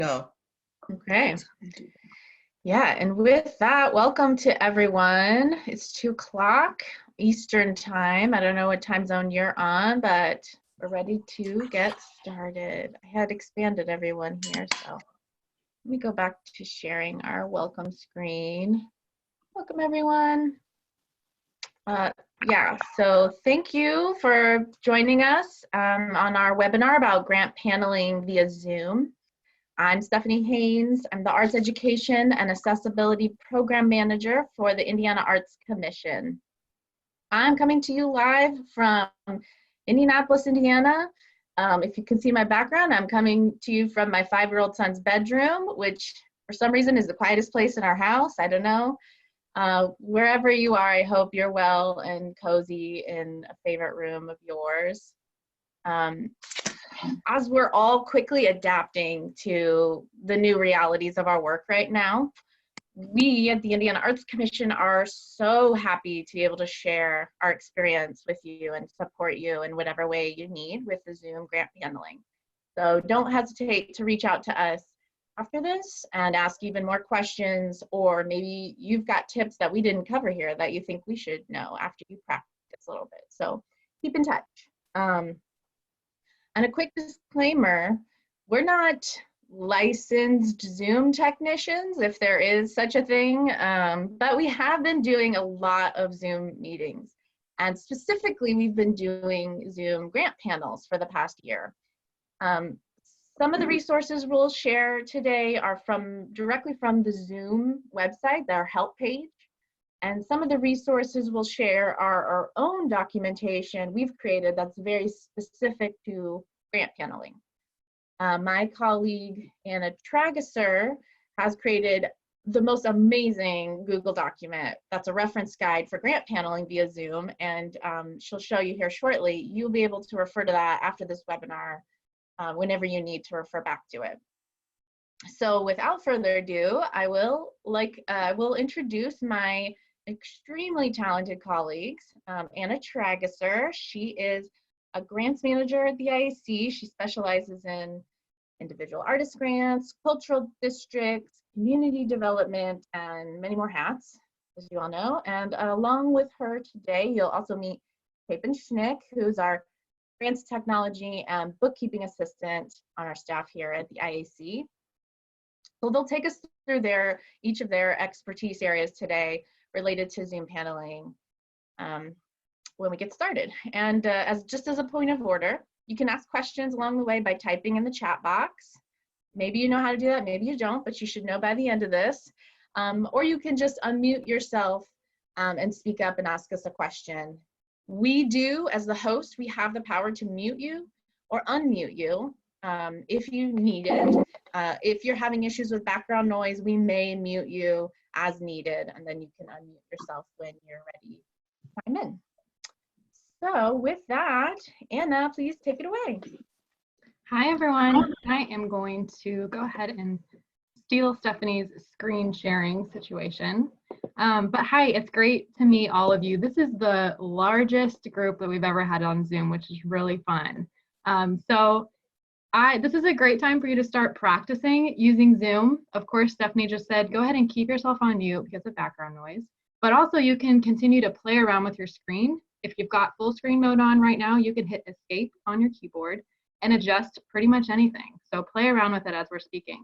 Go. Okay. Yeah, and with that, welcome to everyone. It's 2 o'clock Eastern time. I don't know what time zone you're on, but we're ready to get started. I had expanded everyone here, so let me go back to sharing our welcome screen. Welcome, everyone. Yeah, so thank you for joining us on our webinar about grant paneling via Zoom. I'm Stephanie Haynes. I'm the Arts Education and Accessibility Program Manager for the Indiana Arts Commission. I'm coming to you live from Indianapolis, Indiana. If you can see my background, I'm coming to you from my 5-year-old son's bedroom, which for some reason is the quietest place in our house. I don't know. Wherever you are, I hope you're well and cozy in a favorite room of yours. As we're all quickly adapting to the new realities of our work right now, we at the Indiana Arts Commission are so happy to be able to share our experience with you and support you in whatever way you need with the Zoom grant paneling. So don't hesitate to reach out to us after this and ask even more questions, or maybe you've got tips that we didn't cover here that you think we should know after you practice a little bit. So keep in touch. And a quick disclaimer, we're not licensed Zoom technicians, if there is such a thing, but we have been doing a lot of Zoom meetings. And specifically, we've been doing Zoom grant panels for the past year. Some of the resources we'll share today are directly from the Zoom website, their help page. And some of the resources we'll share are our own documentation we've created that's very specific to grant paneling. My colleague, Anna Trageser, has created the most amazing Google document that's a reference guide for grant paneling via Zoom, and she'll show you here shortly. You'll be able to refer to that after this webinar whenever you need to refer back to it. So without further ado, I will introduce my extremely talented colleagues. Anna Trageser, she is a grants manager at the IAC. She specializes in individual artist grants, cultural districts, community development, and many more hats, as you all know. And along with her today, you'll also meet Caption Schnick, who's our grants technology and bookkeeping assistant on our staff here at the IAC. So they'll take us through each of their expertise areas today related to Zoom paneling when we get started. And just as a point of order, you can ask questions along the way by typing in the chat box. Maybe you know how to do that, maybe you don't, but you should know by the end of this. Or you can just unmute yourself and speak up and ask us a question. We do, as the host, we have the power to mute you or unmute you if you need it. If you're having issues with background noise, we may mute you as needed, and then you can unmute yourself when you're ready to chime in. So with that, Anna, please take it away. Hi, everyone. I am going to go ahead and steal Stephanie's screen sharing situation. But hi, it's great to meet all of you. This is the largest group that we've ever had on Zoom, which is really fun. This is a great time for you to start practicing using Zoom. Of course, Stephanie just said, go ahead and keep yourself on mute because of background noise. But also you can continue to play around with your screen. If you've got full screen mode on right now, you can hit escape on your keyboard and adjust pretty much anything. So play around with it as we're speaking.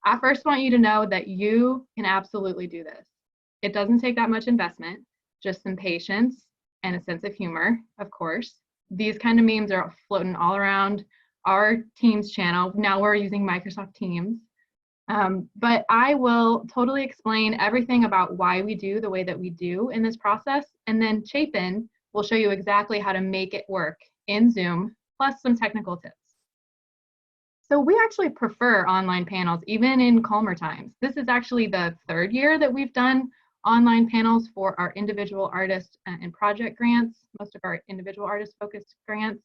I first want you to know that you can absolutely do this. It doesn't take that much investment, just some patience and a sense of humor, of course. These kind of memes are floating all around our Teams channel. Now we're using Microsoft Teams. But I will totally explain everything about why we do the way that we do in this process. And then Chapin will show you exactly how to make it work in Zoom, plus some technical tips. So we actually prefer online panels, even in calmer times. This is actually the 3rd year that we've done online panels for our individual artist and project grants, most of our individual artist focused grants.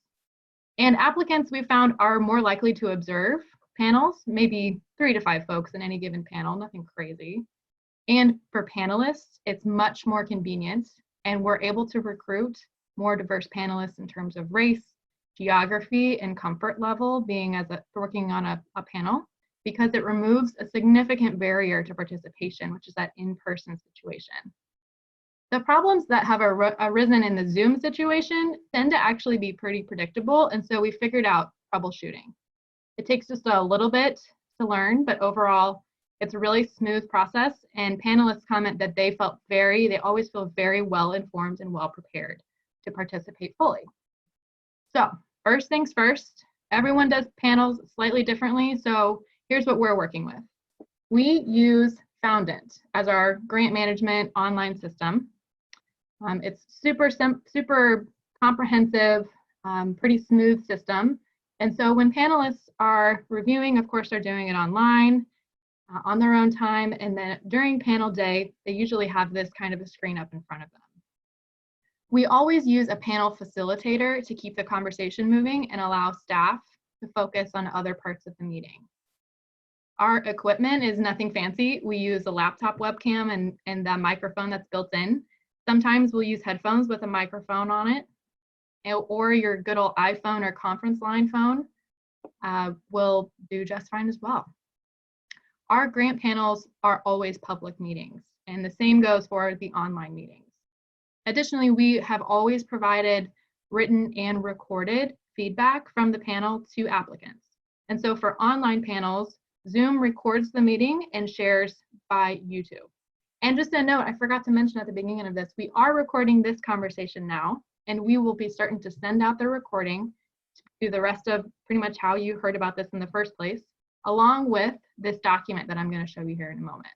And applicants we found are more likely to observe panels, maybe 3 to 5 folks in any given panel, nothing crazy. And for panelists, it's much more convenient, and we're able to recruit more diverse panelists in terms of race, geography, and comfort level, being working on a panel. because it removes a significant barrier to participation, which is that in-person situation. The problems that have arisen in the Zoom situation tend to actually be pretty predictable, and so we figured out troubleshooting. It takes just a little bit to learn, but overall, it's a really smooth process, and panelists comment that they always feel very well informed and well prepared to participate fully. So first things first, everyone does panels slightly differently, so here's what we're working with. We use Foundant as our grant management online system. It's super comprehensive, pretty smooth system. And so when panelists are reviewing, of course, they're doing it online on their own time. And then during panel day, they usually have this kind of a screen up in front of them. We always use a panel facilitator to keep the conversation moving and allow staff to focus on other parts of the meeting. Our equipment is nothing fancy. We use a laptop webcam and the microphone that's built in. Sometimes we'll use headphones with a microphone on it, or your good old iPhone or conference line phone will do just fine as well. Our grant panels are always public meetings, and the same goes for the online meetings. Additionally, we have always provided written and recorded feedback from the panel to applicants. And so for online panels, Zoom records the meeting and shares by YouTube. And just a note, I forgot to mention at the beginning of this, we are recording this conversation now, and we will be starting to send out the recording to the rest of pretty much how you heard about this in the first place, along with this document that I'm going to show you here in a moment.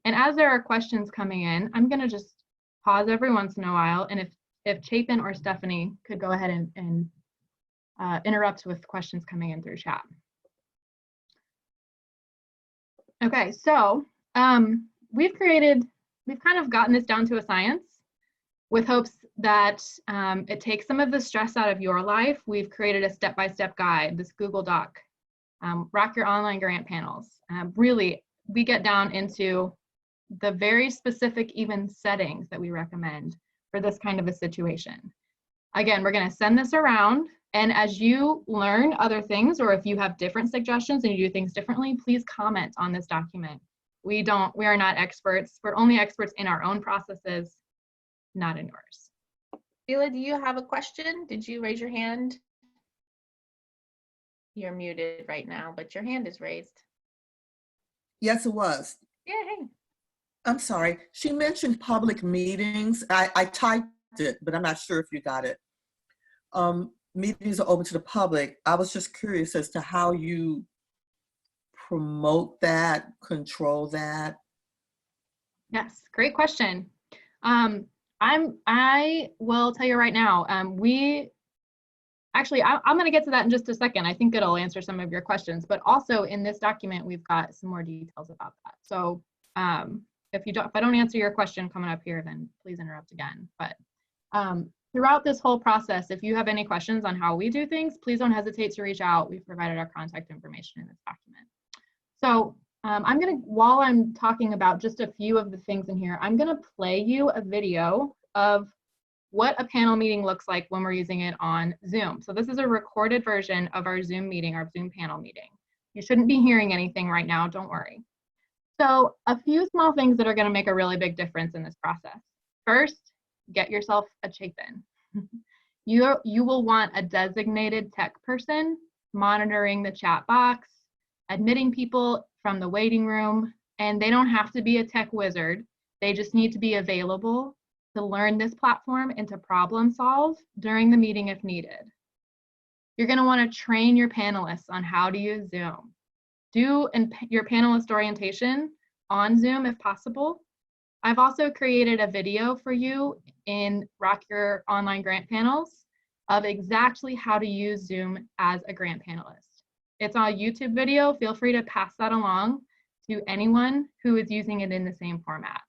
And as there are questions coming in, I'm going to just pause every once in a while, and if Chapin or Stephanie could go ahead and interrupt with questions coming in through chat. Okay, so we've kind of gotten this down to a science with hopes that it takes some of the stress out of your life. We've created a step-by-step guide, this Google Doc, Rock Your Online Grant Panels. Really, we get down into the very specific even settings that we recommend for this kind of a situation. Again, we're going to send this around, and as you learn other things, or if you have different suggestions and you do things differently, please comment on this document. We are not experts. We're only experts in our own processes, not in yours. Sheila, do you have a question? Did you raise your hand? You're muted right now, but your hand is raised. Yes, it was. Yay. I'm sorry. She mentioned public meetings. I typed it, but I'm not sure if you got it. Meetings are open to the public. I was just curious as to how you promote that, control that. Yes, great question. I will tell you right now, I'm going to get to that in just a second. I think it'll answer some of your questions, but also in this document, we've got some more details about that. So if I don't answer your question coming up here, then please interrupt again. But throughout this whole process, if you have any questions on how we do things, please don't hesitate to reach out. We've provided our contact information in this document. So while I'm talking about just a few of the things in here, I'm gonna play you a video of what a panel meeting looks like when we're using it on Zoom. So this is a recorded version of our Zoom meeting, our Zoom panel meeting. You shouldn't be hearing anything right now, don't worry. So a few small things that are gonna make a really big difference in this process. First, get yourself a Chapin. You will want a designated tech person monitoring the chat box, admitting people from the waiting room, and they don't have to be a tech wizard. They just need to be available to learn this platform and to problem solve during the meeting if needed. You're going to want to train your panelists on how to use Zoom. Do your panelist orientation on Zoom if possible. I've also created a video for you in Rock Your Online Grant Panels of exactly how to use Zoom as a grant panelist. It's on a YouTube video. Feel free to pass that along to anyone who is using it in the same format.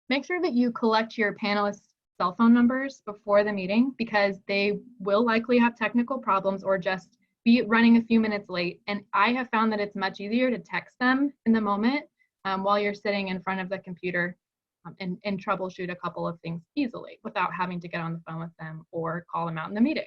Make sure that you collect your panelists' cell phone numbers before the meeting because they will likely have technical problems or just be running a few minutes late. And I have found that it's much easier to text them in the moment while you're sitting in front of the computer and troubleshoot a couple of things easily without having to get on the phone with them or call them out in the meeting.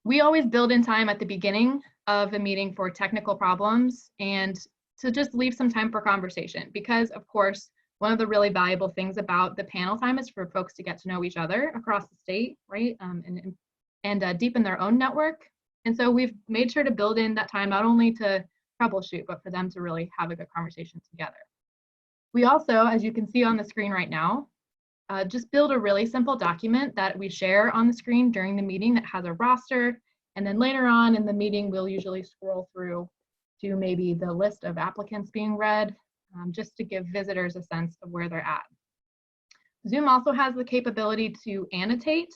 We always build in time at the beginning of the meeting for technical problems and to just leave some time for conversation, because of course, one of the really valuable things about the panel time is for folks to get to know each other across the state, right? And deepen their own network. And so we've made sure to build in that time, not only to troubleshoot, but for them to really have a good conversation together. We also, as you can see on the screen right now, just build a really simple document that we share on the screen during the meeting that has a roster. And then later on in the meeting, we'll usually scroll through to maybe the list of applicants being read, just to give visitors a sense of where they're at. Zoom also has the capability to annotate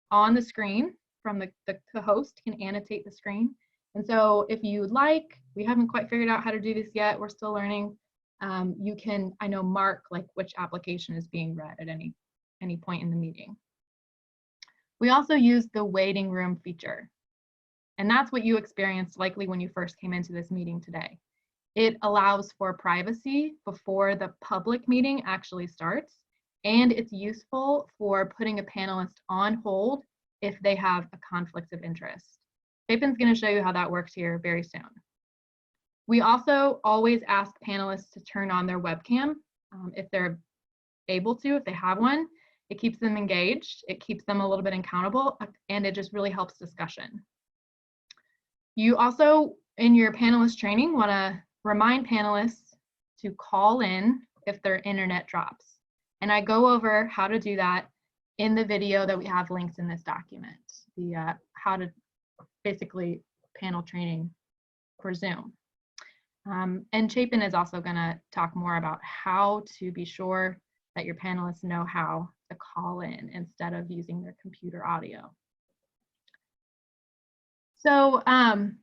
on the screen. From the host can annotate the screen. And so if you'd like, we haven't quite figured out how to do this yet, we're still learning. You can, I know, mark like which application is being read at any point in the meeting. We also use the waiting room feature. And that's what you experienced likely when you first came into this meeting today. It allows for privacy before the public meeting actually starts. And it's useful for putting a panelist on hold if they have a conflict of interest. Chapin's going to show you how that works here very soon. We also always ask panelists to turn on their webcam if they're able to, if they have one. It keeps them engaged, it keeps them a little bit accountable, and it just really helps discussion. You also, in your panelist training, want to remind panelists to call in if their internet drops. And I go over how to do that in the video that we have linked in this document, the how to basically panel training for Zoom. And Chapin is also going to talk more about how to be sure that your panelists know how to call in instead of using their computer audio. So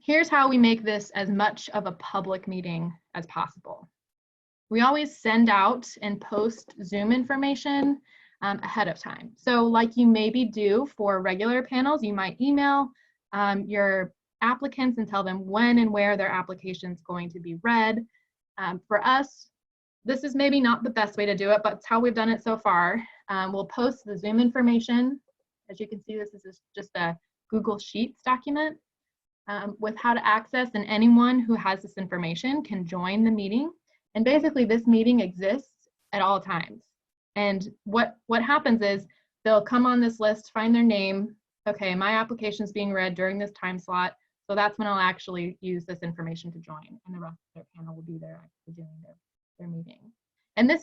here's how we make this as much of a public meeting as possible. We always send out and post Zoom information ahead of time. So like you maybe do for regular panels, you might email your applicants and tell them when and where their application is going to be read. For us, this is maybe not the best way to do it, but it's how we've done it so far. We'll post the Zoom information. As you can see, this is just a Google Sheets document with how to access, and anyone who has this information can join the meeting. And basically this meeting exists at all times. And what happens is they'll come on this list, find their name. Okay, my application is being read during this time slot. So that's when I'll actually use this information to join, and the rest of their panel will be there actually doing their meeting. And this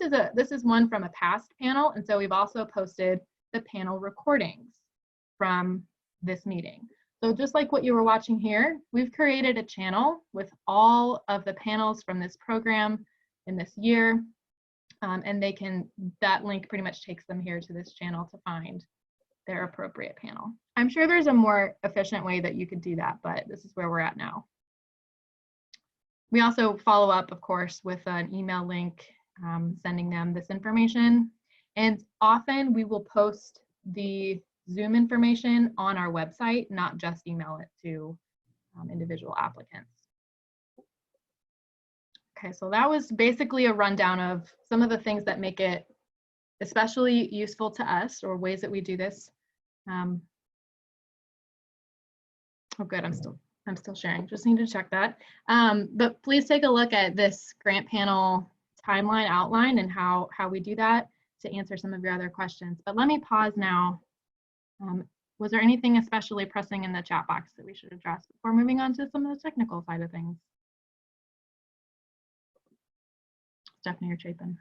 is one from a past panel. And so we've also posted the panel recordings from this meeting. So just like what you were watching here, we've created a channel with all of the panels from this program in this year. And that link pretty much takes them here to this channel to find their appropriate panel. I'm sure there's a more efficient way that you could do that, but this is where we're at now. We also follow up, of course, with an email link, sending them this information. And often we will post the Zoom information on our website, not just email it to individual applicants. Okay, so that was basically a rundown of some of the things that make it especially useful to us, or ways that we do this. Oh, good, I'm still sharing. Just need to check that. But please take a look at this grant panel timeline outline and how we do that to answer some of your other questions. But let me pause now. Was there anything especially pressing in the chat box that we should address before moving on to some of the technical side of things? Stephanie or Chapin?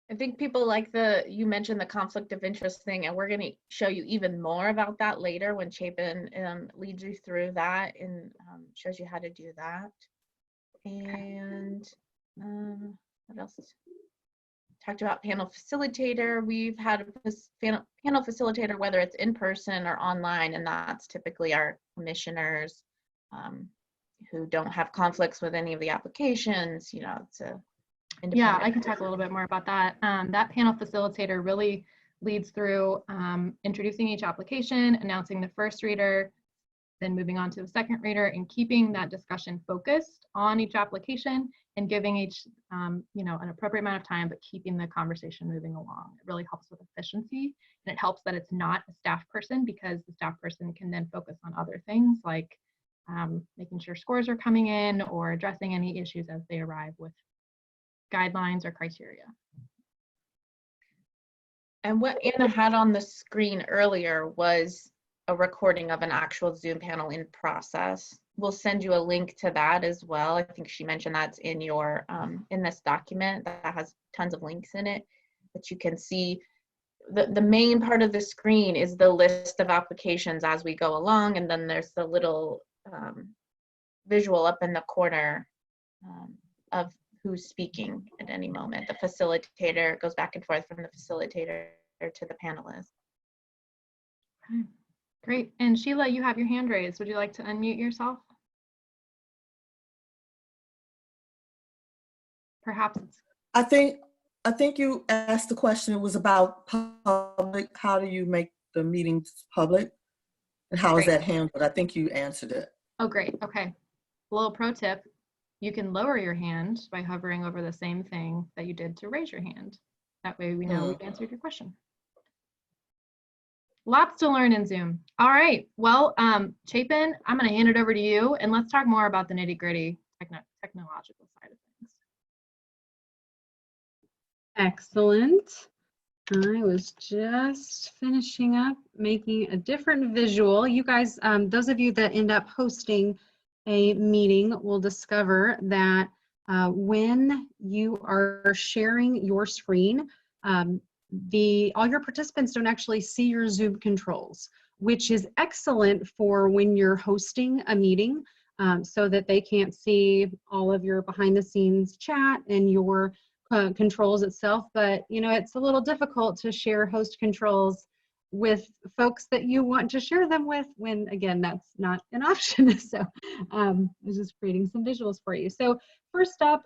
I think people like you mentioned the conflict of interest thing, and we're going to show you even more about that later when Chapin leads you through that and shows you how to do that. And what else? Talked about Panel Facilitator. We've had a Panel Facilitator, whether it's in person or online, and that's typically our commissioners who don't have conflicts with any of the applications. You know, it's a yeah, I can talk a little bit more about that. That panel facilitator really leads through introducing each application, announcing the first reader, then moving on to the second reader, and keeping that discussion focused on each application and giving each you know, an appropriate amount of time, but keeping the conversation moving along. It really helps with efficiency, and it helps that it's not a staff person, because the staff person can then focus on other things like making sure scores are coming in or addressing any issues as they arrive with guidelines or criteria. And what Anna had on the screen earlier was a recording of an actual Zoom panel in process. We'll send you a link to that as well. I think she mentioned that's in your in this document that has tons of links in it, that you can see. The main part of the screen is the list of applications as we go along, and then there's the little visual up in the corner of who's speaking at any moment. The facilitator goes back and forth from the facilitator to the panelists. Okay. Great. And Sheila, you have your hand raised. Would you like to unmute yourself? Perhaps it's... I think you asked the question. It was about public. How do you make the meetings public, and how is that handled? I think you answered it. Oh, great. Okay. A little pro tip: you can lower your hand by hovering over the same thing that you did to raise your hand. That way, we know we've answered your question. Lots to learn in Zoom. All right. Well, Chapin, I'm going to hand it over to you, and let's talk more about the nitty-gritty technological side of things. Excellent. I was just finishing up making a different visual. You guys, those of you that end up hosting a meeting will discover that when you are sharing your screen, all your participants don't actually see your Zoom controls, which is excellent for when you're hosting a meeting, so that they can't see all of your behind the scenes chat and your controls itself. But you know, it's a little difficult to share host controls with folks that you want to share them with when, again, that's not an option. So I was just creating some visuals for you. So first up,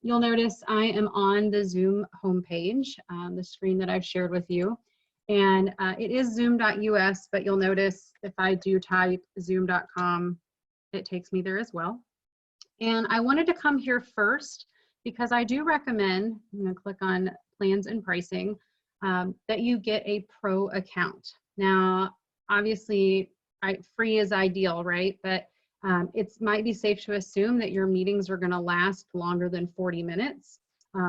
you'll notice I am on the Zoom homepage, the screen that I've shared with you. And it is zoom.us, but you'll notice if I do type zoom.com, it takes me there as well. And I wanted to come here first because I do recommend, I'm going to click on plans and pricing, that you get a pro account. Now, obviously, free is ideal, right? But it might be safe to assume that your meetings are going to last longer than 40 minutes.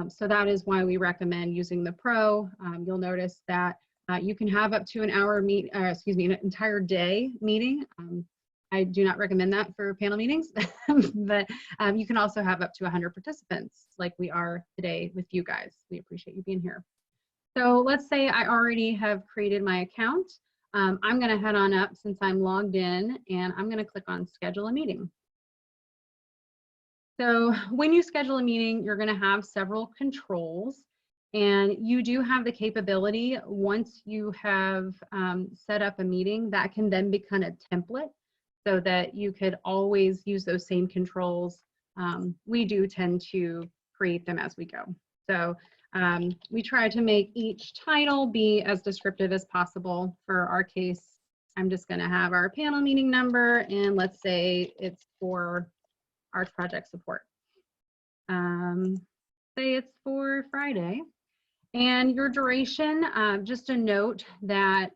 So that is why we recommend using the pro. You'll notice that you can have up to an hour an entire day meeting. I do not recommend that for panel meetings, but you can also have up to 100 participants like we are today with you guys. We appreciate you being here. So let's say I already have created my account. I'm going to head on up since I'm logged in, and I'm going to click on schedule a meeting. So when you schedule a meeting, you're going to have several controls, and you do have the capability, once you have set up a meeting, that can then become a template so that you could always use those same controls. We do tend to create them as we go. So we try to make each title be as descriptive as possible. For our case, I'm just going to have our panel meeting number, and let's say it's for our project support. Say it's for Friday. And your duration, just a note that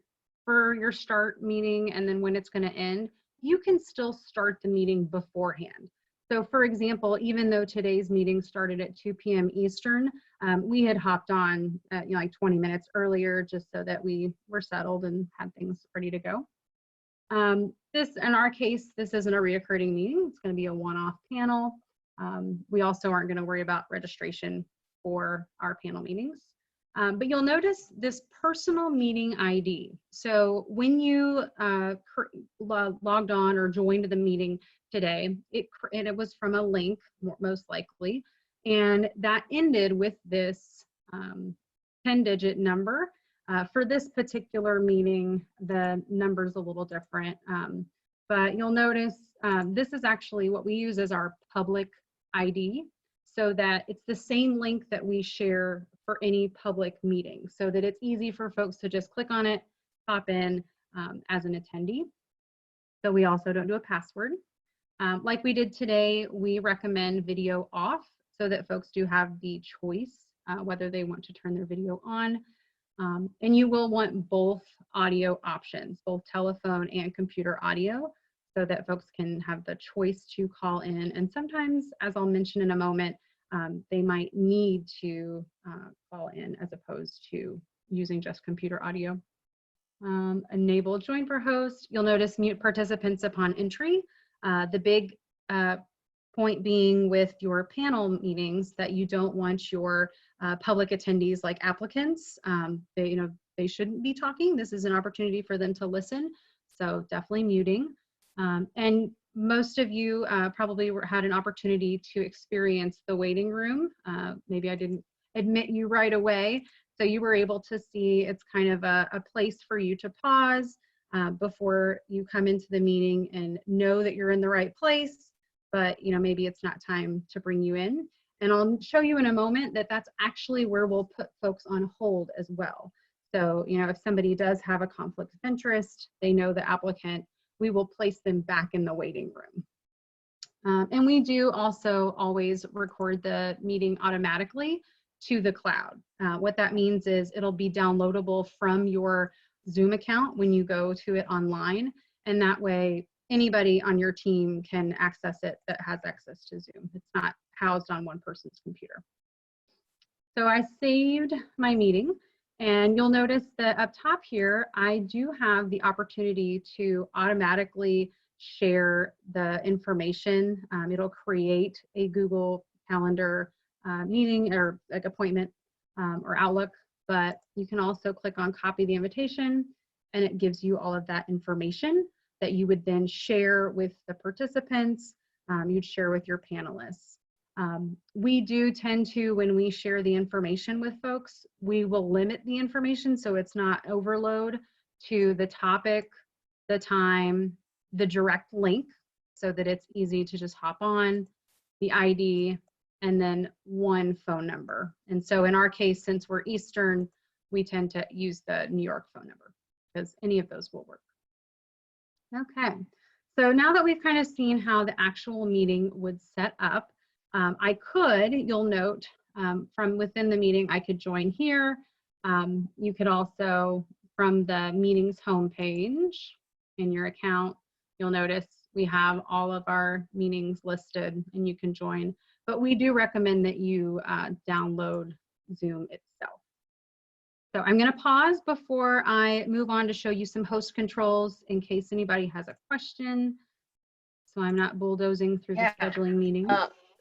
for your start meeting and then when it's going to end, you can still start the meeting beforehand. So for example, even though today's meeting started at 2 p.m. Eastern, we had hopped on like 20 minutes earlier just so that we were settled and had things ready to go. In our case, this isn't a reoccurring meeting. It's going to be a one-off panel. We also aren't going to worry about registration for our panel meetings. But you'll notice this personal meeting ID. So when you logged on or joined the meeting today, it was from a link, most likely, and that ended with this 10-digit number. For this particular meeting, the number's a little different, but you'll notice this is actually what we use as our public ID, so that it's the same link that we share for any public meeting, so that it's easy for folks to just click on it, pop in as an attendee. So we also don't do a password. Like we did today, we recommend video off so that folks do have the choice whether they want to turn their video on. And you will want both audio options, both telephone and computer audio, so that folks can have the choice to call in. And sometimes, as I'll mention in a moment, they might need to call in as opposed to using just computer audio. Enable join for host. You'll notice mute participants upon entry. The big point being with your panel meetings that you don't want your public attendees like applicants. They shouldn't be talking. This is an opportunity for them to listen. So definitely muting. And most of you probably had an opportunity to experience the waiting room. Maybe I didn't admit you right away. So you were able to see it's kind of a place for you to pause before you come into the meeting and know that you're in the right place, but maybe it's not time to bring you in. And I'll show you in a moment that that's actually where we'll put folks on hold as well. So, if somebody does have a conflict of interest, they know the applicant, we will place them back in the waiting room. And we do also always record the meeting automatically to the cloud. What that means is it'll be downloadable from your Zoom account when you go to it online. And that way, anybody on your team can access it that has access to Zoom. It's not housed on one person's computer. So I saved my meeting, and you'll notice that up top here, I do have the opportunity to automatically share the information. It'll create a Google Calendar meeting or like appointment or Outlook, but you can also click on copy the invitation, and it gives you all of that information that you would then share with the participants, you'd share with your panelists. We do tend to, when we share the information with folks, we will limit the information so it's not overload to the topic, the time, the direct link, so that it's easy to just hop on, the ID, and then one phone number. And so in our case, since we're Eastern, we tend to use the New York phone number because any of those will work. Okay, so now that we've kind of seen how the actual meeting would set up, you'll note from within the meeting, I could join here. You could also, from the meetings homepage in your account, you'll notice we have all of our meetings listed and you can join. But we do recommend that you download Zoom itself. So I'm going to pause before I move on to show you some host controls in case anybody has a question. So I'm not bulldozing through the scheduling meeting.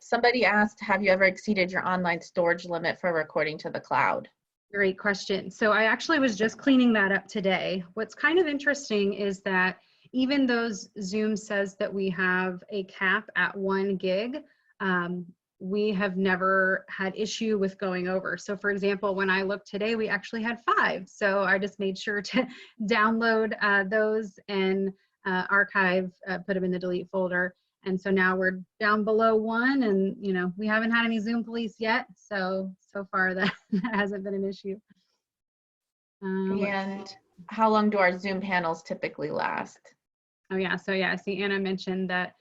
Somebody asked, have you ever exceeded your online storage limit for recording to the cloud? Great question. So I actually was just cleaning that up today. What's kind of interesting is that even though Zoom says that we have a cap at 1 gig, we have never had issue with going over. So for example, when I looked today, we actually had 5. So I just made sure to download those and archive, put them in the delete folder. And so now we're down below 1, and we haven't had any Zoom police yet. So far that hasn't been an issue. And how long do our Zoom panels typically last? Oh yeah, so yeah, I see Anna mentioned that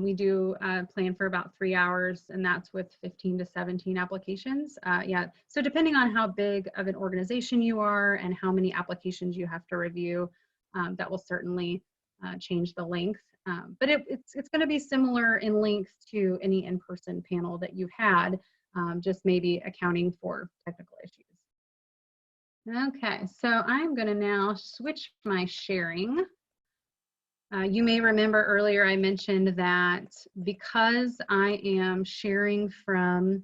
we do plan for about 3 hours, and that's with 15 to 17 applications. Yeah, so depending on how big of an organization you are and how many applications you have to review, that will certainly change the length. But it's going to be similar in length to any in-person panel that you've had, just maybe accounting for technical issues. Okay, so I'm going to now switch my sharing. You may remember earlier I mentioned that because I am sharing from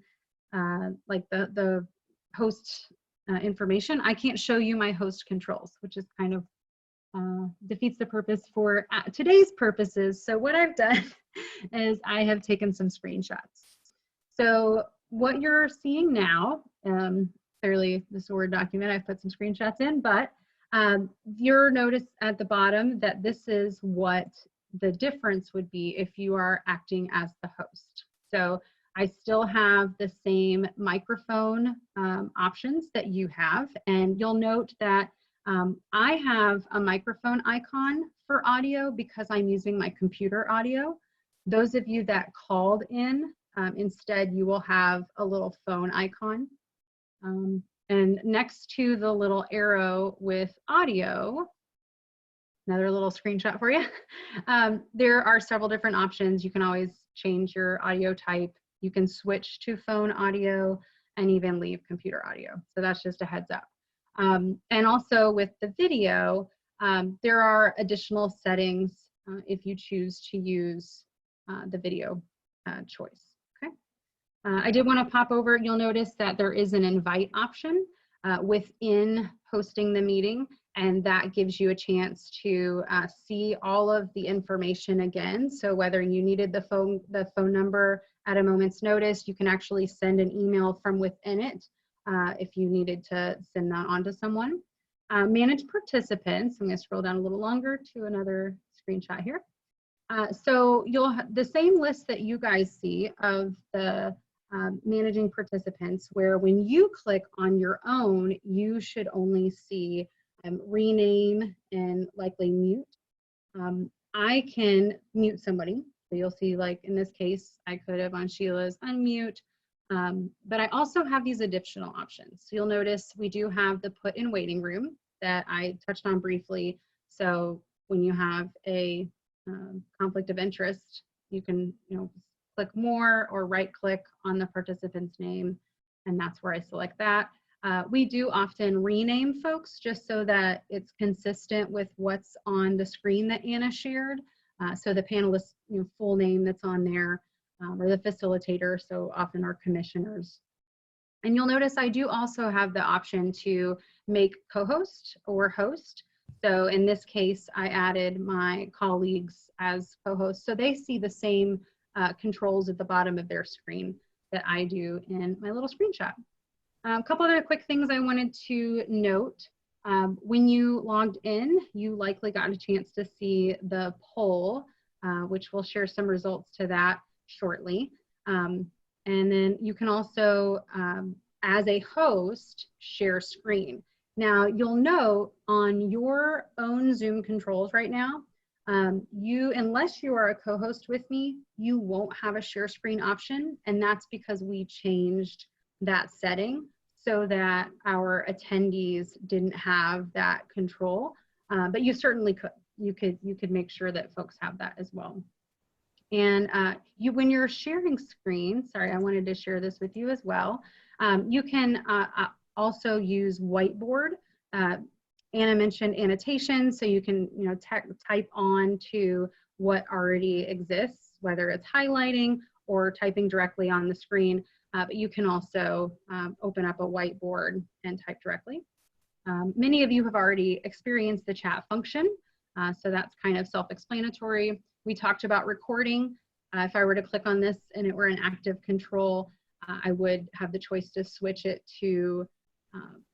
like the host information, I can't show you my host controls, which is kind of defeats the purpose for today's purposes. So what I've done is I have taken some screenshots. So what you're seeing now, clearly this Word document, I've put some screenshots in, but you'll notice at the bottom that this is what the difference would be if you are acting as the host. So I still have the same microphone options that you have, and you'll note that I have a microphone icon for audio because I'm using my computer audio. Those of you that called in Instead, you will have a little phone icon. And next to the little arrow with audio, another little screenshot for you, there are several different options. You can always change your audio type. You can switch to phone audio and even leave computer audio. So that's just a heads up. And also with the video, there are additional settings if you choose to use the video choice. Okay. I did want to pop over. You'll notice that there is an invite option within hosting the meeting, and that gives you a chance to see all of the information again. So whether you needed the phone number at a moment's notice, you can actually send an email from within it if you needed to send that on to someone. Manage participants. I'm going to scroll down a little longer to another screenshot here. So you'll have the same list that you guys see of the managing participants, where when you click on your own, you should only see rename and likely mute. I can mute somebody. So you'll see, like in this case, I could have on Sheila's unmute, but I also have these additional options. So you'll notice we do have the put in waiting room that I touched on briefly. So when you have a conflict of interest, you can click more or right click on the participant's name, and that's where I select that. We do often rename folks just so that it's consistent with what's on the screen that Anna shared. So the panelist full name that's on there, or the facilitator, so often our commissioners. And you'll notice I do also have the option to make co-host or host. So in this case, I added my colleagues as co-hosts, so they see the same controls at the bottom of their screen that I do in my little screenshot. A couple other quick things I wanted to note. When you logged in, you likely got a chance to see the poll, which we'll share some results to that shortly. And then you can also, as a host, share screen. Now, you'll note on your own Zoom controls right now, unless you are a co-host with me, you won't have a share screen option, and that's because we changed that setting so that our attendees didn't have that control, but you certainly could. You could make sure that folks have that as well. And when you're sharing screen, sorry, I wanted to share this with you as well. You can also use whiteboard. Anna mentioned annotation, so you can type on to what already exists, whether it's highlighting or typing directly on the screen. But you can also open up a whiteboard and type directly. Many of you have already experienced the chat function, so that's kind of self-explanatory. We talked about recording. If I were to click on this and it were an active control, I would have the choice to switch it to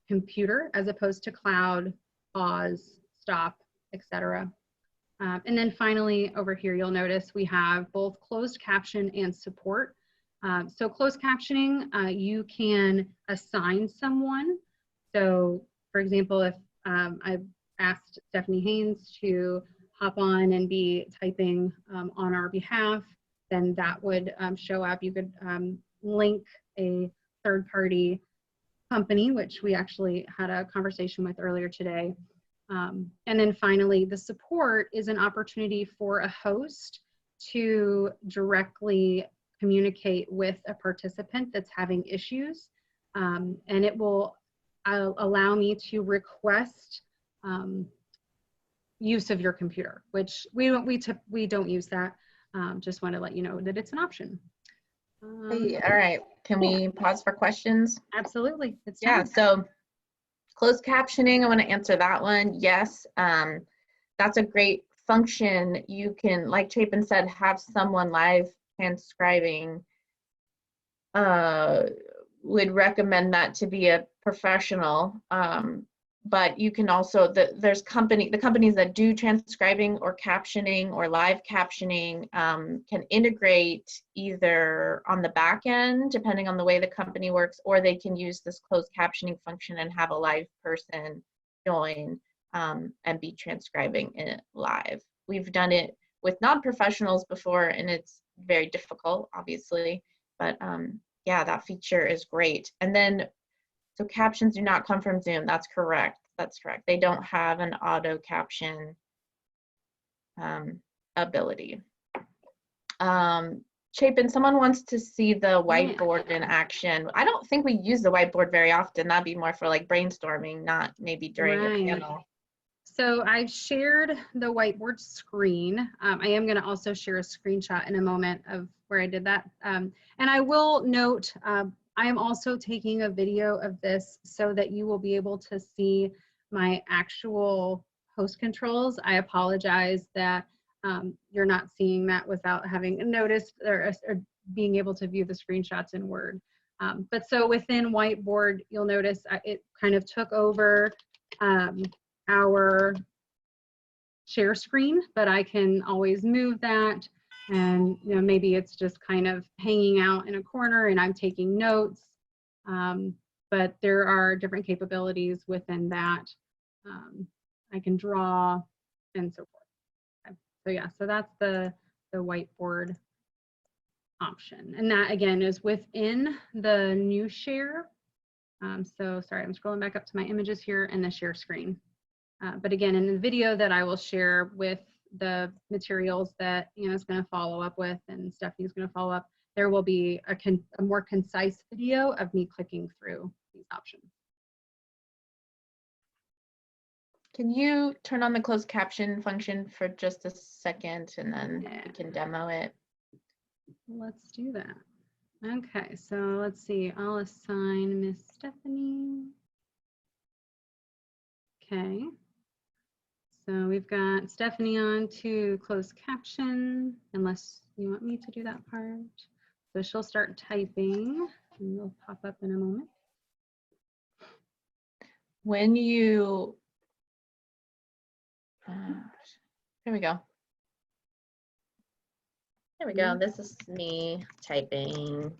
computer as opposed to cloud, pause, stop, etc. And then finally, over here, you'll notice we have both closed caption and support. So closed captioning, you can assign someone. So for example, if I've asked Stephanie Haynes to hop on and be typing on our behalf, then that would show up. You could link a third-party company, which we actually had a conversation with earlier today. And then finally, the support is an opportunity for a host to directly communicate with a participant that's having issues. And it will allow me to request use of your computer, which we don't use that. Just want to let you know that it's an option. Hey, all right, can we pause for questions? Absolutely. Yeah, so closed captioning, I want to answer that one. Yes, that's a great function. You can, like Chapin said, have someone live transcribing. Would recommend that to be a professional, but you can also, there's the companies that do transcribing or captioning or live captioning can integrate either on the back end, depending on the way the company works, or they can use this closed captioning function and have a live person join and be transcribing it live. We've done it with non-professionals before, and it's very difficult, obviously, But yeah, that feature is great. And then, so captions do not come from Zoom. That's correct. That's correct. They don't have an auto caption ability. Chapin, someone wants to see the whiteboard in action. I don't think we use the whiteboard very often. That'd be more for like brainstorming, not maybe during a panel. So I've shared the whiteboard screen. I am going to also share a screenshot in a moment of where I did that. And I will note, I am also taking a video of this so that you will be able to see my actual host controls. I apologize that you're not seeing that without having noticed or being able to view the screenshots in Word. But so within whiteboard, you'll notice it kind of took over our share screen, but I can always move that, and you know, maybe it's just kind of hanging out in a corner and I'm taking notes, but there are different capabilities within that. I can draw and so forth. Okay. So yeah, so that's the whiteboard option, and that again is within the new share. So sorry, I'm scrolling back up to my images here and the share screen. But again, in the video that I will share with the materials that Anna is going to follow up with and Stephanie's going to follow up, there will be a more concise video of me clicking through these options. Can you turn on the closed caption function for just a second, and then we can demo it? Let's do that. Okay, so let's see. I'll assign Miss Stephanie. Okay. So we've got Stephanie on to closed caption, unless you want me to do that part. So she'll start typing and we'll pop up in a moment. When you, here we go. There we go. This is me typing.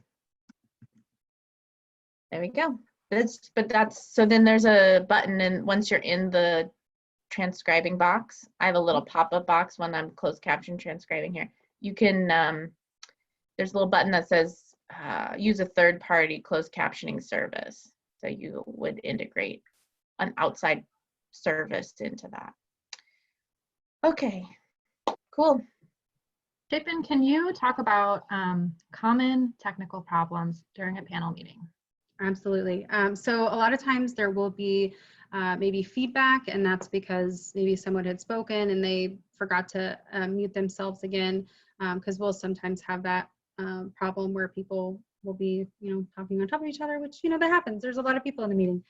There we go. So then there's a button, and once you're in the transcribing box, I have a little pop-up box when I'm closed caption transcribing here. You can, there's a little button that says use a third-party closed captioning service. So you would integrate an outside service into that. Okay, cool. Chapin, can you talk about common technical problems during a panel meeting? Absolutely. So a lot of times there will be maybe feedback, and that's because maybe someone had spoken and they forgot to mute themselves again, because we'll sometimes have that problem where people will be, talking on top of each other, which, that happens. There's a lot of people in the meeting.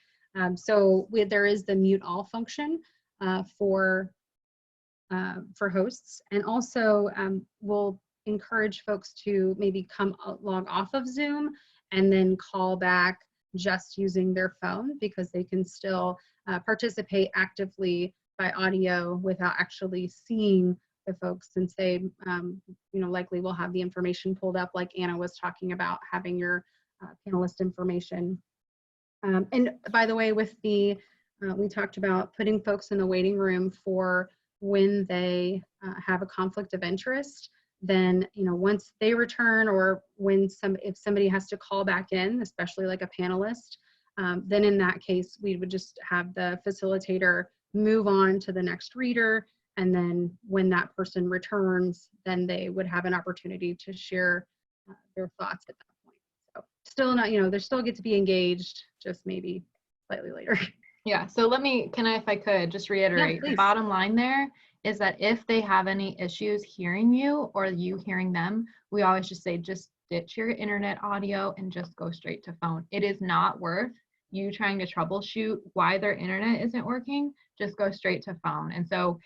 So there is the mute all function for hosts, and also we'll encourage folks to maybe log off of Zoom and then call back just using their phone, because they can still participate actively by audio without actually seeing the folks, since they likely will have the information pulled up, like Anna was talking about, having your panelist information. And by the way, with the we talked about putting folks in the waiting room for when they have a conflict of interest. Then, once they return, or if somebody has to call back in, especially like a panelist, then in that case, we would just have the facilitator move on to the next reader. And then when that person returns, then they would have an opportunity to share their thoughts at that point. So still not, they still get to be engaged, just maybe slightly later. Yeah, so if I could just reiterate, Yeah, the bottom line there is that if they have any issues hearing you or you hearing them, we always just say, just ditch your internet audio and just go straight to phone. It is not worth you trying to troubleshoot why their internet isn't working. Just go straight to phone. And so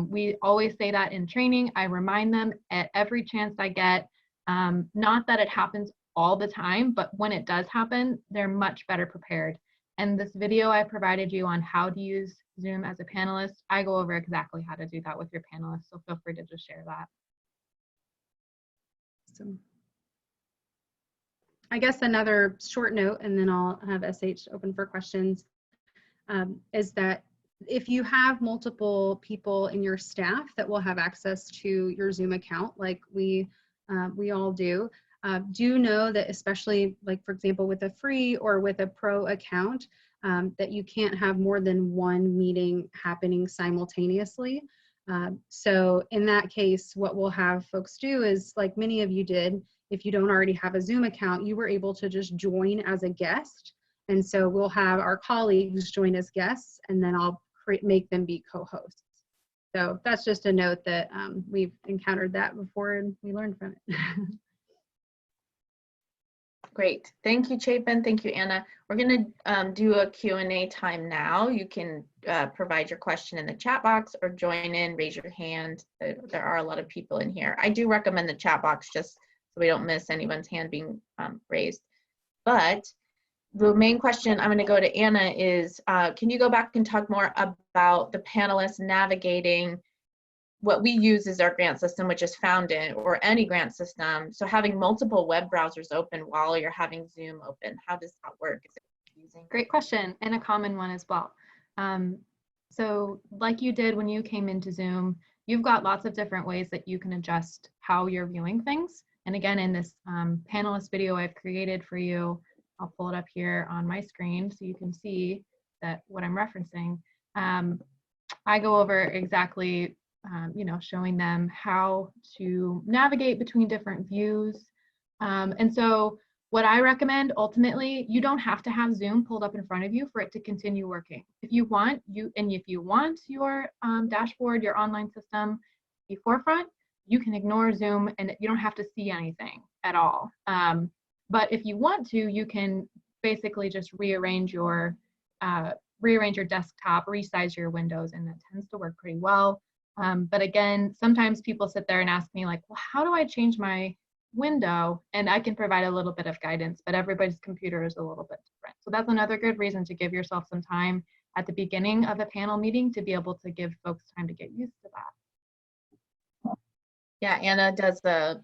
we always say that in training. I remind them at every chance I get, not that it happens all the time, but when it does happen, they're much better prepared. And this video I provided you on how to use Zoom as a panelist, I go over exactly how to do that with your panelists. So feel free to just share that. So I guess another short note, and then I'll have SH open for questions, is that if you have multiple people in your staff that will have access to your Zoom account, like we all do, Do know that, especially like, for example, with a free or with a pro account, that you can't have more than one meeting happening simultaneously. So in that case, what we'll have folks do is, like many of you did, if you don't already have a Zoom account, you were able to just join as a guest. And so we'll have our colleagues join as guests, and then I'll make them be co-hosts. So that's just a note that we've encountered that before and we learned from it. Great. Thank you, Chapin. Thank you, Anna. We're going to do a Q&A time now. You can provide your question in the chat box or join in, raise your hand. There are a lot of people in here. I do recommend the chat box just so we don't miss anyone's hand being raised. But the main question I'm going to go to Anna is, can you go back and talk more about the panelists navigating what we use is our grant system, which is Foundant, or any grant system. So having multiple web browsers open while you're having Zoom open, how does that work? Is it confusing? Great question, and a common one as well. So like you did when you came into Zoom, you've got lots of different ways that you can adjust how you're viewing things. And again, in this panelist video I've created for you, I'll pull it up here on my screen so you can see that what I'm referencing. I go over exactly showing them how to navigate between different views. And so what I recommend, ultimately, you don't have to have Zoom pulled up in front of you for it to continue working. If you want, if you want your dashboard, your online system be forefront, you can ignore Zoom and you don't have to see anything at all. But if you want to, you can basically just rearrange your desktop, resize your windows, and that tends to work pretty well. But again, sometimes people sit there and ask me like, well, how do I change my window? And I can provide a little bit of guidance, but everybody's computer is a little bit different. So that's another good reason to give yourself some time at the beginning of a panel meeting to be able to give folks time to get used to that. Yeah, Anna does a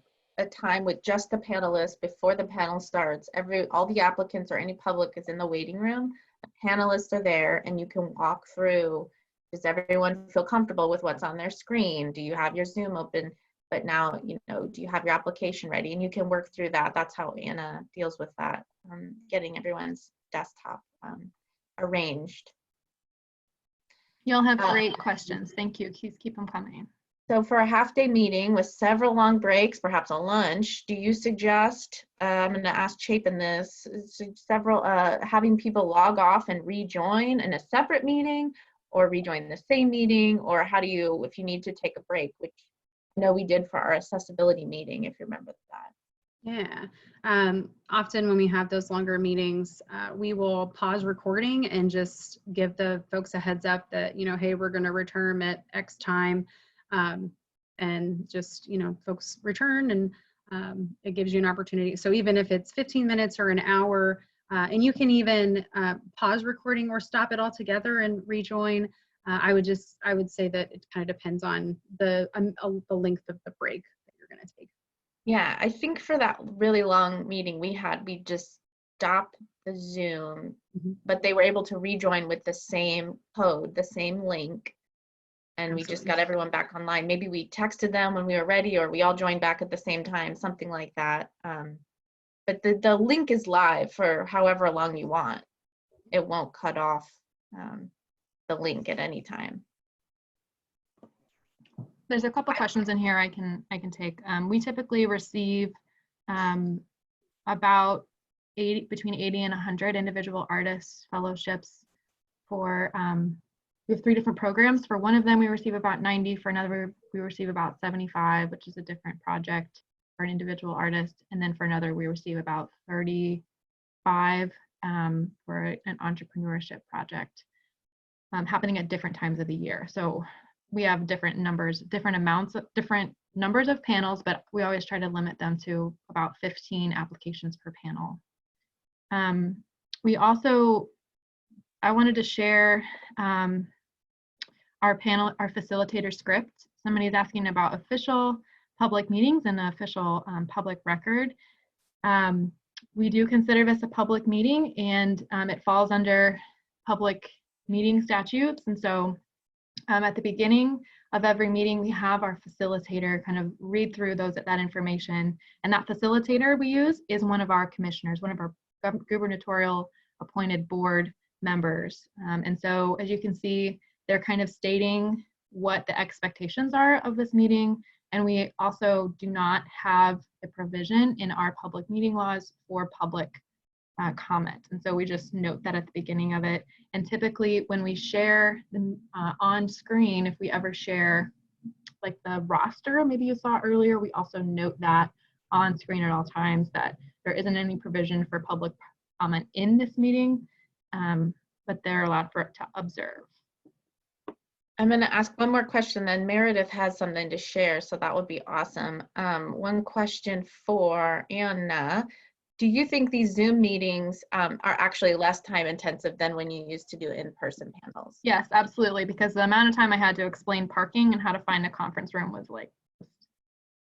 time with just the panelists before the panel starts. All the applicants or any public is in the waiting room. The panelists are there and you can walk through. Does everyone feel comfortable with what's on their screen? Do you have your Zoom open? But now, do you have your application ready? And you can work through that. That's how Anna deals with that, getting everyone's desktop arranged. You'll have great questions. Thank you. Please keep them coming. So for a half-day meeting with several long breaks, perhaps a lunch, do you suggest, I'm going to ask Chapin this, having people log off and rejoin in a separate meeting, or rejoin the same meeting, or how do you, if you need to take a break, which I know we did for our accessibility meeting, if you remember that. Yeah, often when we have those longer meetings, we will pause recording and just give the folks a heads up that, hey, we're going to return at X time, and just, folks return, and it gives you an opportunity. So even if it's 15 minutes or an hour, and you can even pause recording or stop it altogether and rejoin. I would say that it kind of depends on the length of the break that you're going to take. Yeah, I think for that really long meeting we just stopped the Zoom, but they were able to rejoin with the same code, the same link, and Absolutely. We just got everyone back online. Maybe we texted them when we were ready, or we all joined back at the same time, something like that. But the link is live for however long you want. It won't cut off the link at any time. There's a couple questions in here I can take. We typically receive about between 80 and 100 individual artists fellowships for, we have 3 different programs. For one of them, we receive about 90. For another, we receive about 75, which is a different project for an individual artist. And then for another, we receive about 35 for an entrepreneurship project happening at different times of the year. So we have different numbers, different numbers of panels, but we always try to limit them to about 15 applications per panel. We also, I wanted to share our Facilitator Script. Somebody's asking about official public meetings and the official public record. We do consider this a public meeting, and it falls under public meeting statutes. And so at the beginning of every meeting, we have our facilitator kind of read through that information. And that facilitator we use is one of our commissioners, one of our gubernatorial appointed board members. And so as you can see, they're kind of stating what the expectations are of this meeting. And we also do not have a provision in our public meeting laws for public comment. And so we just note that at the beginning of it. And typically when we share on screen, if we ever share like the roster, maybe you saw earlier, we also note that on screen at all times that there isn't any provision for public comment in this meeting, but they're allowed for it to observe. I'm going to ask one more question, then Meredith has something to share, so that would be awesome. One question for Anna. Do you think these Zoom meetings are actually less time intensive than when you used to do in-person panels? Yes, absolutely, because the amount of time I had to explain parking and how to find a conference room was like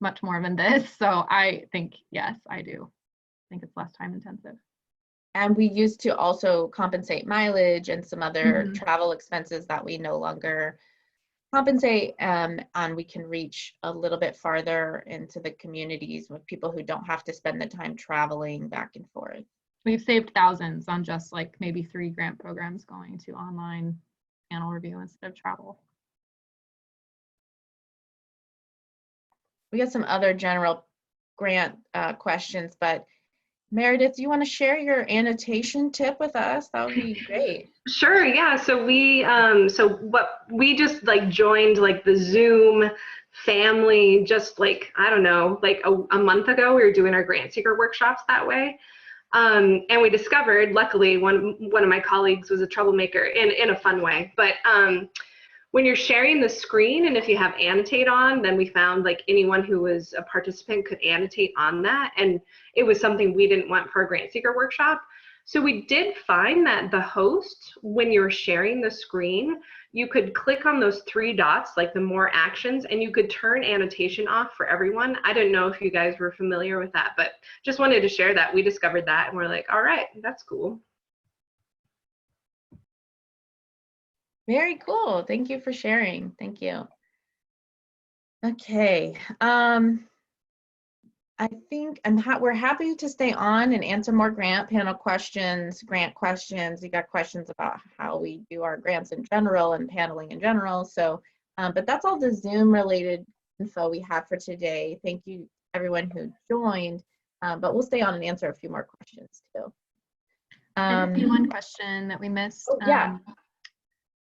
much more than this. So I think, yes, I do. I think it's less time intensive. And we used to also compensate mileage and some other travel expenses that we no longer compensate, and we can reach a little bit farther into the communities with people who don't have to spend the time traveling back and forth. We've saved thousands on just like maybe 3 grant programs going to online panel review instead of travel. We got some other general grant questions, but Meredith, do you want to share your annotation tip with us? That would be great. Sure, yeah. So we just like joined like the Zoom family just like, I don't know, like a month ago. We were doing our grant seeker workshops that way. And we discovered, luckily, one of my colleagues was a troublemaker in a fun way. But when you're sharing the screen, and if you have annotate on, then we found like anyone who was a participant could annotate on that. And it was something we didn't want for a grant seeker workshop. So we did find that the host, when you're sharing the screen, you could click on those 3 dots, like the more actions, and you could turn annotation off for everyone. I didn't know if you guys were familiar with that, but just wanted to share that. We discovered that and we're like, all right, that's cool. Very cool. Thank you for sharing. Thank you. Okay. I think we're happy to stay on and answer more grant panel questions, grant questions. You got questions about how we do our grants in general and paneling in general. So, but that's all the Zoom related info we have for today. Thank you everyone who joined, but we'll stay on and answer a few more questions too. I see one question that we missed. Oh, yeah.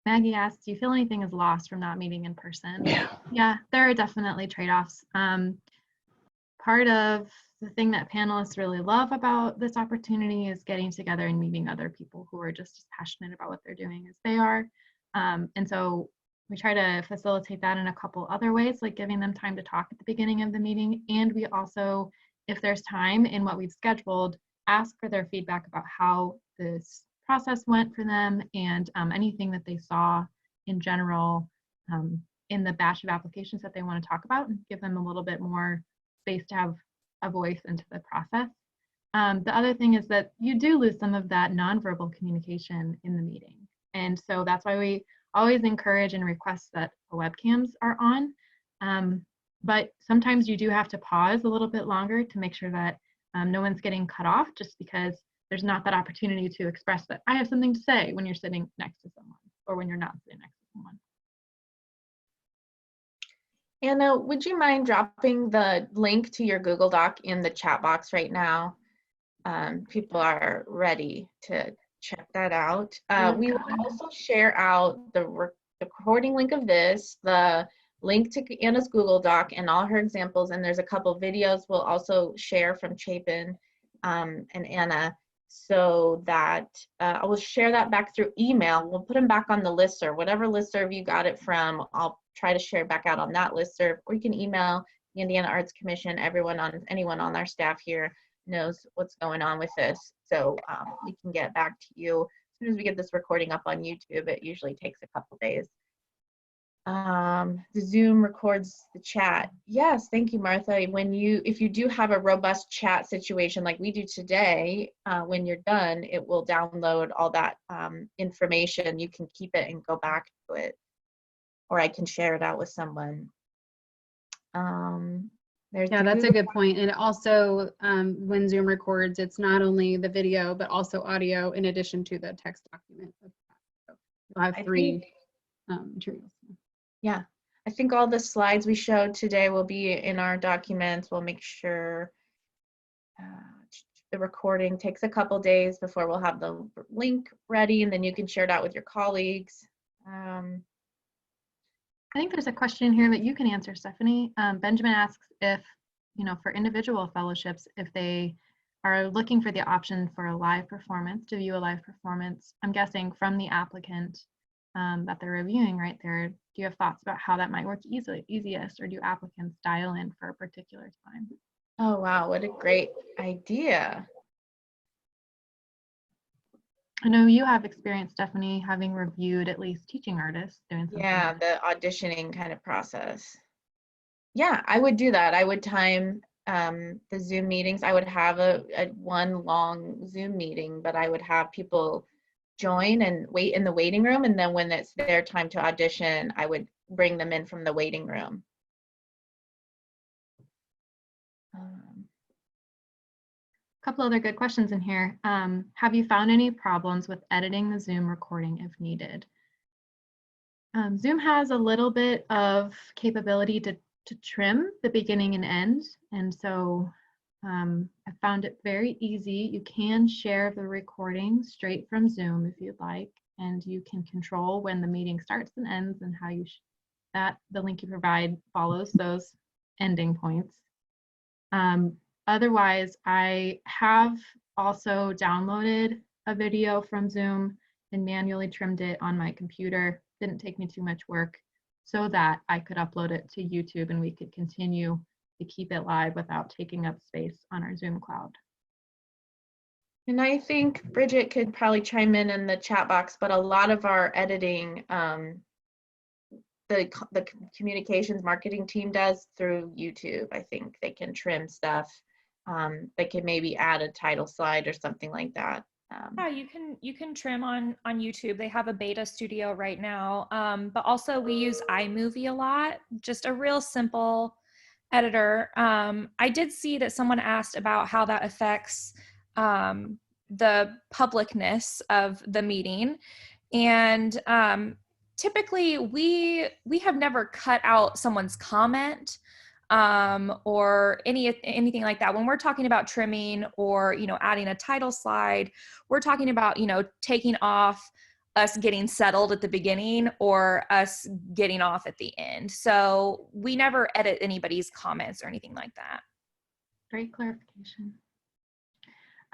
Maggie asked, do you feel anything is lost from not meeting in person? Yeah, there are definitely trade-offs. Part of the thing that panelists really love about this opportunity is getting together and meeting other people who are just as passionate about what they're doing as they are. And so we try to facilitate that in a couple other ways, like giving them time to talk at the beginning of the meeting. And we also, if there's time in what we've scheduled, ask for their feedback about how this process went for them and anything that they saw in general in the batch of applications that they want to talk about, and give them a little bit more space to have a voice into the process. The other thing is that you do lose some of that nonverbal communication in the meeting. And so that's why we always encourage and request that webcams are on. But sometimes you do have to pause a little bit longer to make sure that no one's getting cut off, just because there's not that opportunity to express that I have something to say when you're sitting next to someone or when you're not sitting next to someone. Anna, would you mind dropping the link to your Google Doc in the chat box right now? People are ready to check that out. We will also share out the recording link of this, the link to Anna's Google Doc and all her examples, and there's a couple videos we'll also share from Chapin and Anna, so that I will share that back through email. We'll put them back on the listserv, whatever listserv you got it from. I'll try to share back out on that listserv, or you can email the Indiana Arts Commission. Anyone on our staff here knows what's going on with this, so we can get back to you as soon as we get this recording up on YouTube. It usually takes a couple days. The Zoom records the chat. Yes, thank you, Martha. If you do have a robust chat situation like we do today, when you're done, it will download all that information. You can keep it and go back to it. or I can share it out with someone. There's Yeah, the that's a Google. good point. And also, when Zoom records, it's not only the video, but also audio in addition to the text document. So you'll have I three think, materials. yeah, I think all the slides we showed today will be in our documents. We'll make sure the recording takes a couple days before we'll have the link ready, and then you can share it out with your colleagues. I think there's a question here that you can answer, Stephanie. Benjamin asks if, for individual fellowships, if they are looking for the option for a live performance, to view a live performance, I'm guessing from the applicant that they're reviewing right there. Do you have thoughts about how that might work easiest, or do applicants dial in for a particular time? Oh, wow, what a great idea. I know you have experience, Stephanie, having reviewed at least teaching artists doing something. Yeah, the auditioning kind of process. Yeah, I would do that. I would time the Zoom meetings. I would have a one long Zoom meeting, but I would have people join and wait in the waiting room. And then when it's their time to audition, I would bring them in from the waiting room. A couple other good questions in here. Have you found any problems with editing the Zoom recording if needed? Zoom has a little bit of capability to trim the beginning and end. And so I found it very easy. You can share the recording straight from Zoom if you'd like, and you can control when the meeting starts and ends and how the link you provide follows those ending points. Otherwise, I have also downloaded a video from Zoom and manually trimmed it on my computer. Didn't take me too much work, so that I could upload it to YouTube and we could continue to keep it live without taking up space on our Zoom cloud. And I think Bridget could probably chime in the chat box, but a lot of our editing, the communications marketing team does through YouTube. I think they can trim stuff. They can maybe add a title slide or something like that. Yeah, you can trim on YouTube. They have a beta studio right now, but also we use iMovie a lot, just a real simple editor. I did see that someone asked about how that affects the publicness of the meeting, and typically we have never cut out someone's comment or anything like that. When we're talking about trimming or, adding a title slide, we're talking about, taking off us getting settled at the beginning or us getting off at the end. So we never edit anybody's comments or anything like that. Great clarification.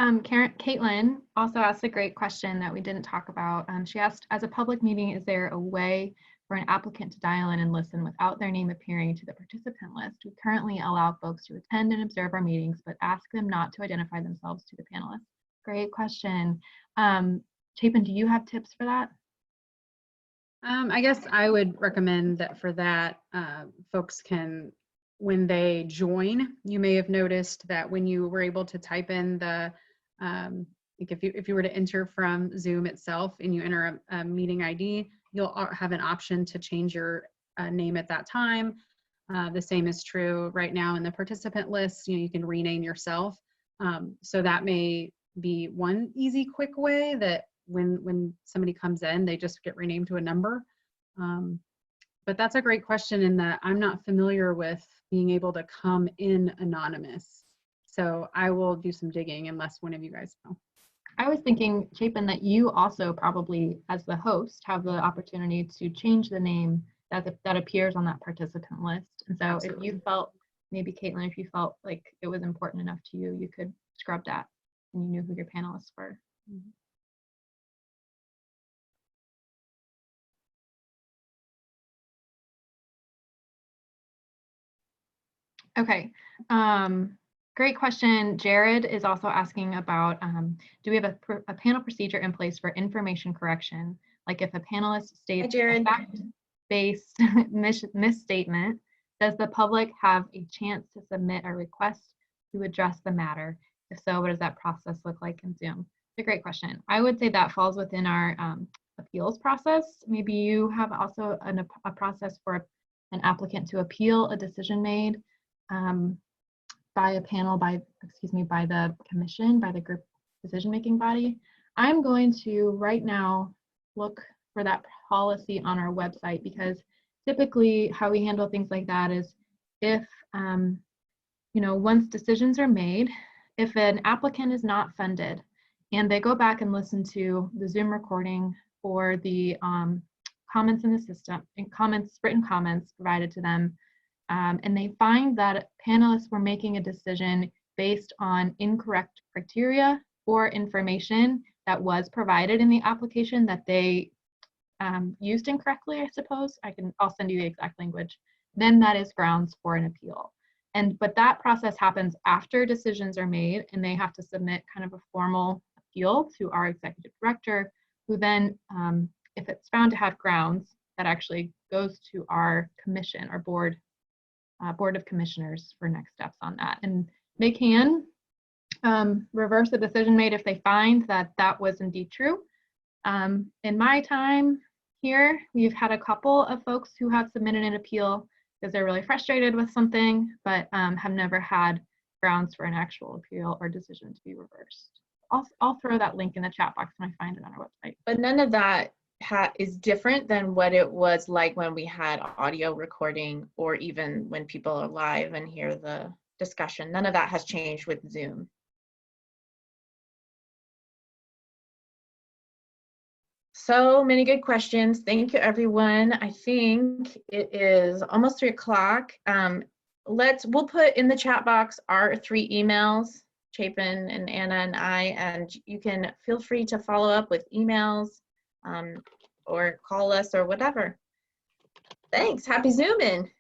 Caitlin also asked a great question that we didn't talk about. She asked, as a public meeting, is there a way for an applicant to dial in and listen without their name appearing to the participant list? We currently allow folks to attend and observe our meetings, but ask them not to identify themselves to the panelists. Great question. Chapin, do you have tips for that? I guess I would recommend that for that, folks can, when they join, you may have noticed that when you were able to type in the, like if you were to enter from Zoom itself and you enter a meeting ID, you'll have an option to change your name at that time. The same is true right now in the participant list. You can rename yourself. So that may be one easy, quick way that when somebody comes in, they just get renamed to a number. But that's a great question in that I'm not familiar with being able to come in anonymous. So I will do some digging unless one of you guys know. I was thinking, Chapin, that you also probably, as the host, have the opportunity to change the name that appears on that participant list. And so Absolutely. If you felt, maybe Caitlin, if you felt like it was important enough to you, you could scrub that and you knew who your panelists were. Mm-hmm. Okay. Great question. Jared is also asking about, do we have a panel procedure in place for information correction? Like if a panelist states a fact-based misstatement, does the public have a chance to submit a request to address the matter? If so, what does that process look like in Zoom? a great question. I would say that falls within our appeals process. Maybe you have also a process for an applicant to appeal a decision made by a panel, by the commission, by the group decision-making body. I'm going to right now look for that policy on our website, because typically how we handle things like that is if, once decisions are made, if an applicant is not funded and they go back and listen to the Zoom recording or the comments in the system, and written comments provided to them, and they find that panelists were making a decision based on incorrect criteria or information that was provided in the application that they used incorrectly, I suppose. I'll send you the exact language. Then that is grounds for an appeal. But that process happens after decisions are made, and they have to submit kind of a formal appeal to our executive director, who then, if it's found to have grounds, that actually goes to our commission, our board of commissioners for next steps on that. And they can reverse the decision made if they find that that was indeed true. In my time here, we've had a couple of folks who have submitted an appeal because they're really frustrated with something, but have never had grounds for an actual appeal or decision to be reversed. I'll throw that link in the chat box when I find it on our website. But none of that is different than what it was like when we had audio recording, or even when people are live and hear the discussion. None of that has changed with Zoom. So many good questions. Thank you, everyone. I think it is almost 3 o'clock. We'll put in the chat box our 3 emails, Chapin and Anna and I, and you can feel free to follow up with emails or call us or whatever. Thanks. Happy Zooming.